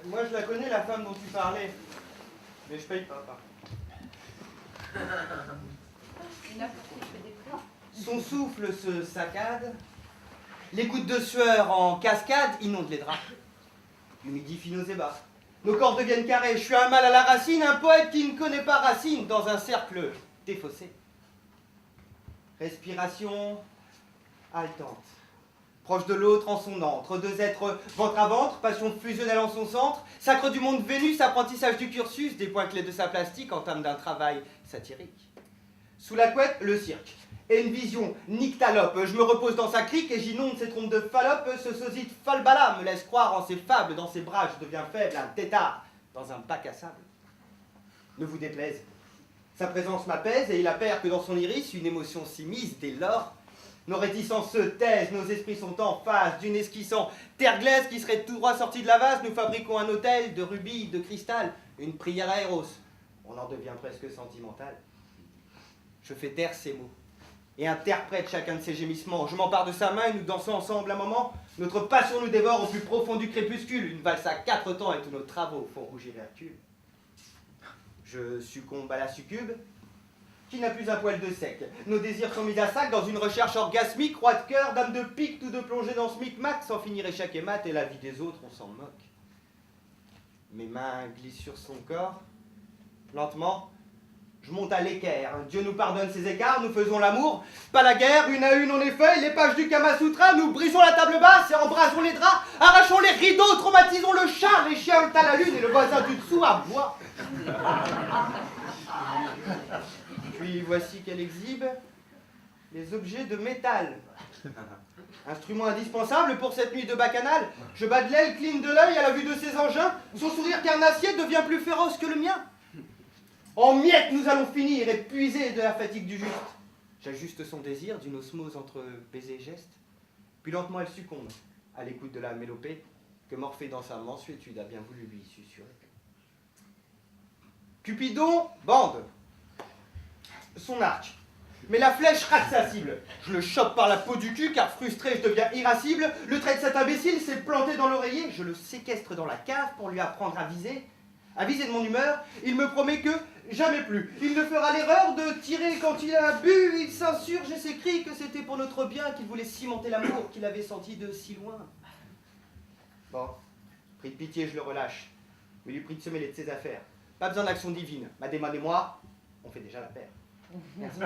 Moi, je la connais, la femme dont tu parlais. Mais je paye pas, par contre. Son souffle se saccade. Les gouttes de sueur en cascade inondent les draps. Humidifient nos ébats. Nos corps deviennent carrés. Je suis un mâle à la racine, un poète qui ne connaît pas Racine, dans un cercle défaussé. Respiration haletante. Proche de l'autre en son antre, deux êtres ventre à ventre, passion fusionnelle en son centre, sacre du monde Vénus, apprentissage du cursus, des points clés de sa plastique entame d'un travail satirique. Sous la couette, le cirque. Et une vision nyctalope, je me repose dans sa crique et j'inonde ses trompes de Fallope, ce sosie de Falbala me laisse croire en ses fables, dans ses bras je deviens faible, un tétard dans un bac à sable. Ne vous déplaise, sa présence m'apaise et il appert que dans son iris une émotion s'immisce dès lors. Nos réticences se taisent, nos esprits sont en face d'une esquissant terre glaise qui serait tout droit sortie de la vase. Nous fabriquons un hôtel de rubis, de cristal, une prière à Eros. On en devient presque sentimental. Je fais taire ces mots et interprète chacun de ses gémissements. Je m'empare de sa main et nous dansons ensemble un moment. Notre passion nous dévore au plus profond du crépuscule. Une valse à 4 temps et tous nos travaux font rougir Hercule. Je succombe à la succube, qui n'a plus un poil de sec. Nos désirs sont mis à sac dans une recherche orgasmique, roi de cœur, dame de pique, tous deux plongés dans ce micmac, sans finir échec et mat, et la vie des autres, on s'en moque. Mes mains glissent sur son corps. Lentement, je monte à l'équerre. Dieu nous pardonne ses écarts, nous faisons l'amour, pas la guerre, une à une en effet, les pages du Kama Sutra, nous brisons la table basse et embrasons les draps, arrachons les rideaux, traumatisons le chat, les chiens à la lune et le voisin du dessous à bois. Puis voici qu'elle exhibe les objets de métal. Instrument indispensable pour cette nuit de bacchanal. Je bats de l'aile, cligne de l'œil à la vue de ces engins. Son sourire carnassier devient plus féroce que le mien. En miettes, nous allons finir, épuisés de la fatigue du juste. J'ajuste son désir d'une osmose entre baiser et geste. Puis lentement elle succombe à l'écoute de la mélopée que Morphée dans sa mansuétude a bien voulu lui susurrer. Cupidon bande son arc, mais la flèche rate sa cible. Je le chope par la peau du cul, car frustré, je deviens irascible. Le trait de cet imbécile s'est planté dans l'oreiller. Je le séquestre dans la cave pour lui apprendre à viser. À viser de mon humeur, il me promet que jamais plus. Il ne fera l'erreur de tirer quand il a bu. Il s'insurge et s'écrie que c'était pour notre bien, qu'il voulait cimenter l'amour qu'il avait senti de si loin. Bon, pris de pitié, je le relâche. Mais lui prie de se mêler de ses affaires. Pas besoin d'action divine. Ma démon et moi, on fait déjà la paire. Merci.